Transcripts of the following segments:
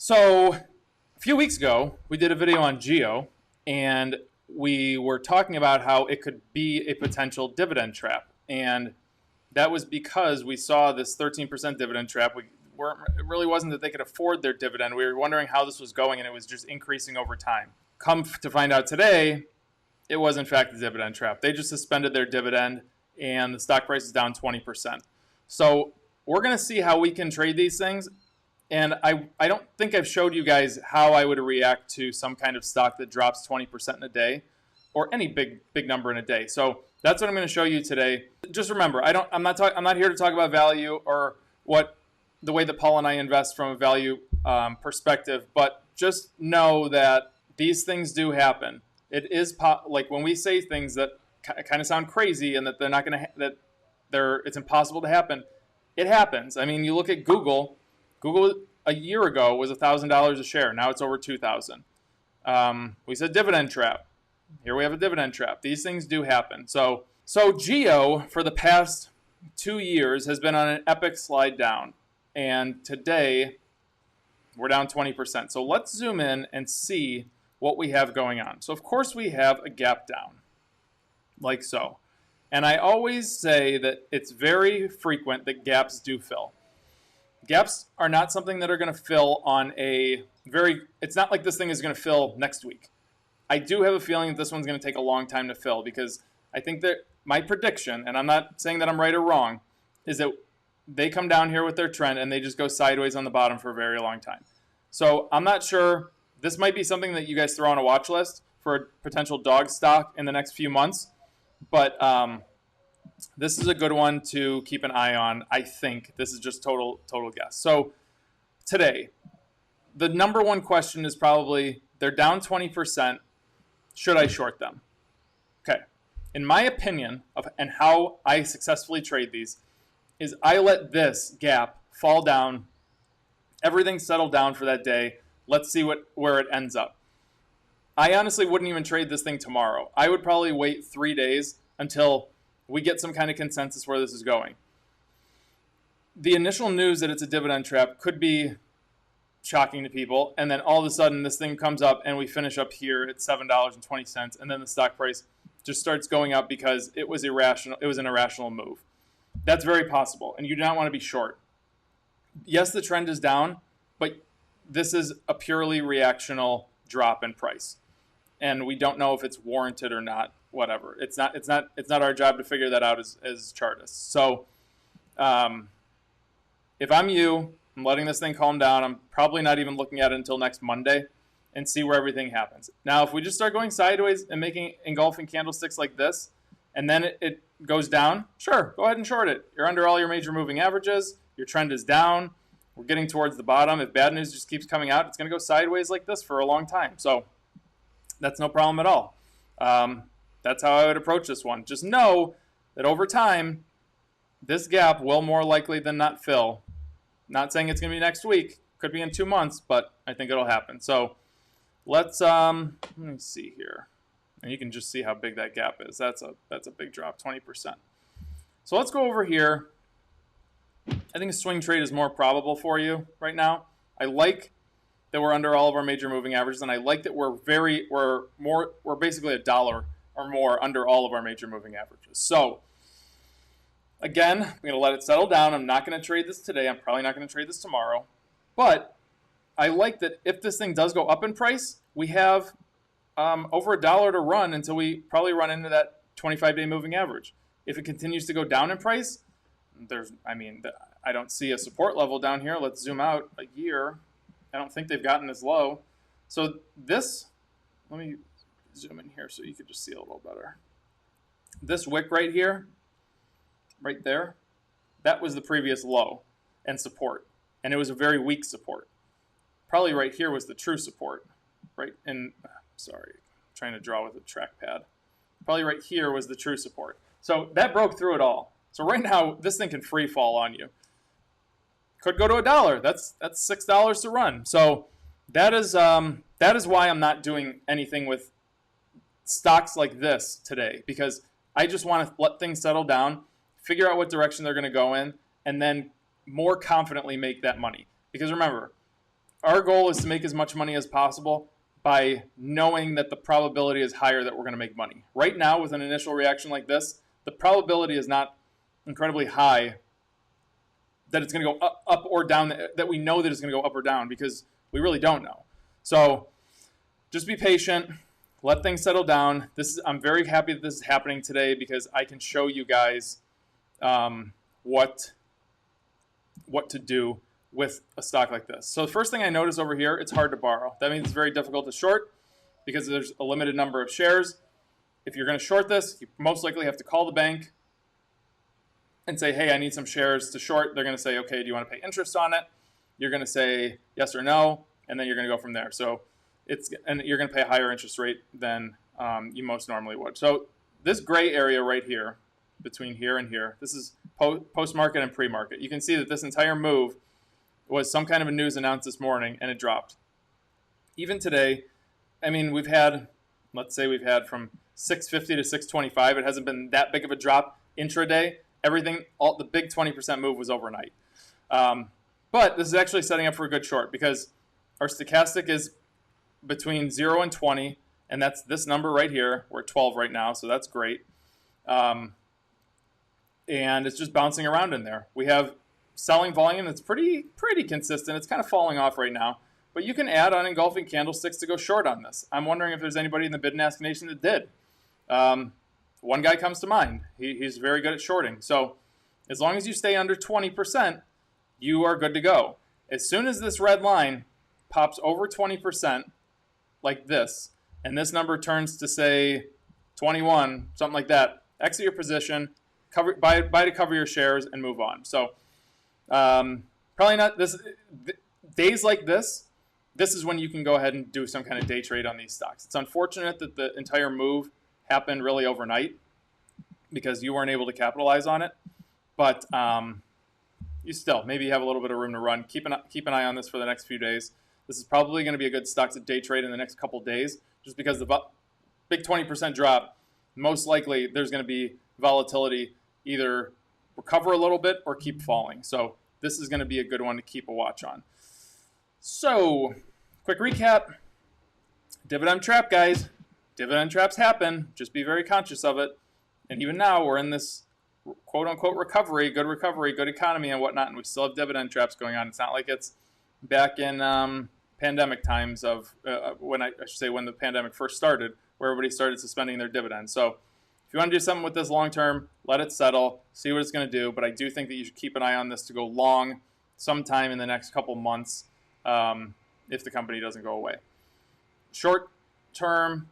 So a few weeks ago, we did a video on Geo, and we were talking about how it could be a potential dividend trap. And that was because we saw this 13% dividend trap. It really wasn't that they could afford their dividend. We were wondering how this was going, and it was just increasing over time. Come to find out today, it was in fact a dividend trap. They just suspended their dividend, and the stock price is down 20%. So we're going to see how we can trade these things. And I don't think I've showed you guys how I would react to some kind of stock that drops 20% in a day, or any big number in a day. So that's what I'm going to show you today. Just remember, I'm not here to talk about value or the way that Paul and I invest from a value perspective, but just know that these things do happen. It is like when we say things that kind of sound crazy and that they're not going to it's impossible to happen. It happens. I mean, you look at Google. Google a year ago was $1,000 a share. Now it's over $2,000. We said dividend trap. Here we have a dividend trap. These things do happen. So Geo for the past 2 years has been on an epic slide down, and today we're down 20%. So let's zoom in and see what we have going on. So of course we have a gap down, like so. And I always say that it's very frequent that gaps do fill. Gaps are not something that are going to fill on it's not like this thing is going to fill next week. I do have a feeling that this one's going to take a long time to fill, because I think that my prediction, and I'm not saying that I'm right or wrong, is that they come down here with their trend and they just go sideways on the bottom for a very long time. So I'm not sure. This might be something that you guys throw on a watch list for a potential dog stock in the next few months. But this is a good one to keep an eye on. I think this is just total guess. So today, the number one question is probably, they're down 20%. Should I short them? Okay. In my opinion, and how I successfully trade these, is I let this gap fall down. Everything settled down for that day. Let's see where it ends up. I honestly wouldn't even trade this thing tomorrow. I would probably wait 3 days until we get some kind of consensus where this is going. The initial news that it's a dividend trap could be shocking to people, and then all of a sudden this thing comes up and we finish up here at $7.20, and then the stock price just starts going up because it was irrational. It was an irrational move. That's very possible, and you do not want to be short. Yes, the trend is down, but this is a purely reactional drop in price, and we don't know if it's warranted or not. Whatever. It's not our job to figure that out as chartists. So if I'm you, I'm letting this thing calm down. I'm probably not even looking at it until next Monday and see where everything happens. Now, if we just start going sideways and making engulfing candlesticks like this, and then it goes down, sure, go ahead and short it. You're under all your major moving averages. Your trend is down. We're getting towards the bottom. If bad news just keeps coming out, it's going to go sideways like this for a long time. So that's no problem at all. That's how I would approach this one. Just know that over time, this gap will more likely than not fill. Not saying it's going to be next week. Could be in 2 months, but I think it'll happen. So let's let me see here. And you can just see how big that gap is. That's a big drop, 20%. So let's go over here. I think a swing trade is more probable for you right now. I like that we're under all of our major moving averages, and I like that we're basically $1 or more under all of our major moving averages. So again, I'm going to let it settle down. I'm not going to trade this today. I'm probably not going to trade this tomorrow. But I like that if this thing does go up in price, we have over $1 to run until we probably run into that 25-day moving average. If it continues to go down in price, I don't see a support level down here. Let's zoom out a year. I don't think they've gotten as low. So this, let me zoom in here so you could just see a little better. This wick right here, right there, that was the previous low and support. And it was a very weak support. Probably right here was the true support. Trying to draw with a trackpad. Probably right here was the true support. So that broke through it all. So right now, this thing can free fall on you. Could go to $1. That's $6 to run. So that is why I'm not doing anything with stocks like this today, because I just want to let things settle down, figure out what direction they're going to go in, and then more confidently make that money. Because remember, our goal is to make as much money as possible by knowing that the probability is higher that we're going to make money. Right now, with an initial reaction like this, the probability is not incredibly high that it's going to go up or down, that we know that it's going to go up or down, because we really don't know. So just be patient, let things settle down. I'm very happy that this is happening today, because I can show you guys what to do with a stock like this. So the first thing I notice over here, it's hard to borrow. That means it's very difficult to short because there's a limited number of shares. If you're going to short this, you most likely have to call the bank and say, hey, I need some shares to short. They're going to say, okay, do you want to pay interest on it? You're going to say yes or no, and then you're going to go from there. So and you're going to pay a higher interest rate than you most normally would. So this gray area right here, between here and here, this is post-market and pre-market. You can see that this entire move was some kind of a news announced this morning, and it dropped. Even today, I mean, let's say we've had from 650 to 625. It hasn't been that big of a drop intraday. The big 20% move was overnight. But this is actually setting up for a good short, because our stochastic is between 0 and 20, and that's this number right here. We're at 12 right now, so that's great. And it's just bouncing around in there. We have selling volume that's pretty consistent. It's kind of falling off right now, but you can add on engulfing candlesticks to go short on this. I'm wondering if there's anybody in the Bid and Ask Nation that did. One guy comes to mind. He's very good at shorting. So as long as you stay under 20%, you are good to go. As soon as this red line pops over 20% like this, and this number turns to, say, 21, something like that, exit your position, buy to cover your shares, and move on. So probably not days like this. This is when you can go ahead and do some kind of day trade on these stocks. It's unfortunate that the entire move happened really overnight, because you weren't able to capitalize on it. But you still maybe have a little bit of room to run. Keep an eye on this for the next few days. This is probably going to be a good stock to day trade in the next couple days, just because the big 20% drop, most likely there's going to be volatility, either recover a little bit or keep falling. So this is going to be a good one to keep a watch on. So quick recap. Dividend trap, guys. Dividend traps happen. Just be very conscious of it. And even now, we're in this quote-unquote recovery, good economy and whatnot, and we still have dividend traps going on. It's not like it's back in pandemic times of when the pandemic first started, where everybody started suspending their dividends. So if you want to do something with this long-term, let it settle, see what it's going to do. But I do think that you should keep an eye on this to go long sometime in the next couple months if the company doesn't go away. Short term,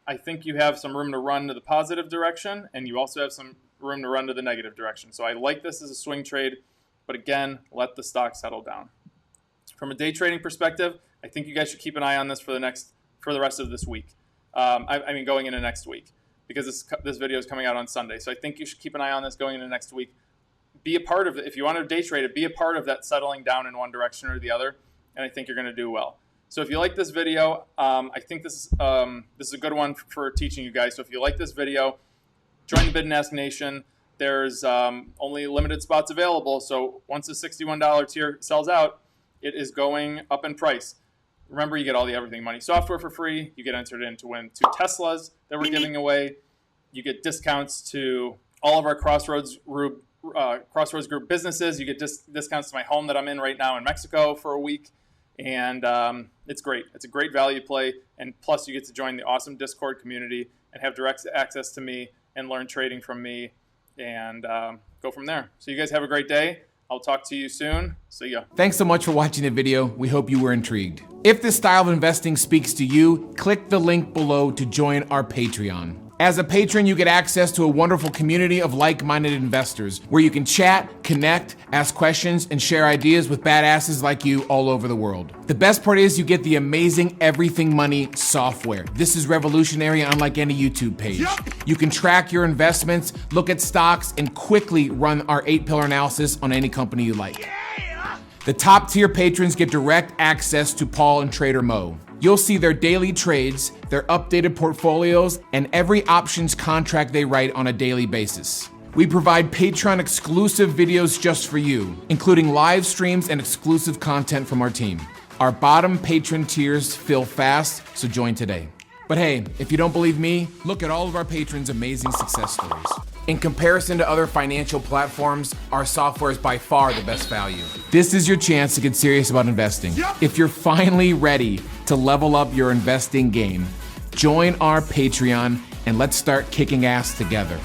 I think you have some room to run to the positive direction, and you also have some room to run to the negative direction. So I like this as a swing trade, but again, let the stock settle down. From a day trading perspective, I think you guys should keep an eye on this for the rest of this week. I mean, going into next week, because this video is coming out on Sunday. So I think you should keep an eye on this going into next week. Be a part of it. If you want to day trade it, be a part of that settling down in one direction or the other, and I think you're going to do well. So if you like this video, I think this is a good one for teaching you guys. So if you like this video, join the Bid and Ask Nation. There's only limited spots available. So once the $61 tier sells out, it is going up in price. Remember, you get all the Everything Money software for free. You get entered in to win 2 Teslas that we're giving away. You get discounts to all of our Crossroads Group businesses. You get discounts to my home that I'm in right now in Mexico for a week. And it's great. It's a great value play. And plus, you get to join the awesome Discord community and have direct access to me and learn trading from me and go from there. So you guys have a great day. I'll talk to you soon. See ya. Thanks so much for watching the video. We hope you were intrigued. If this style of investing speaks to you, click the link below to join our Patreon. As a patron, you get access to a wonderful community of like-minded investors where you can chat, connect, ask questions, and share ideas with badasses like you all over the world. The best part is you get the amazing Everything Money software. This is revolutionary, unlike any YouTube page. You can track your investments, look at stocks, and quickly run our 8-pillar analysis on any company you like. The top tier patrons get direct access to Paul and Trader Mo. You'll see their daily trades, their updated portfolios, and every options contract they write on a daily basis. We provide Patreon exclusive videos just for you, including live streams and exclusive content from our team. Our bottom patron tiers fill fast, so join today. But hey, if you don't believe me, look at all of our patrons' amazing success stories. In comparison to other financial platforms, our software is by far the best value. This is your chance to get serious about investing. If you're finally ready to level up your investing game, join our Patreon and let's start kicking ass together.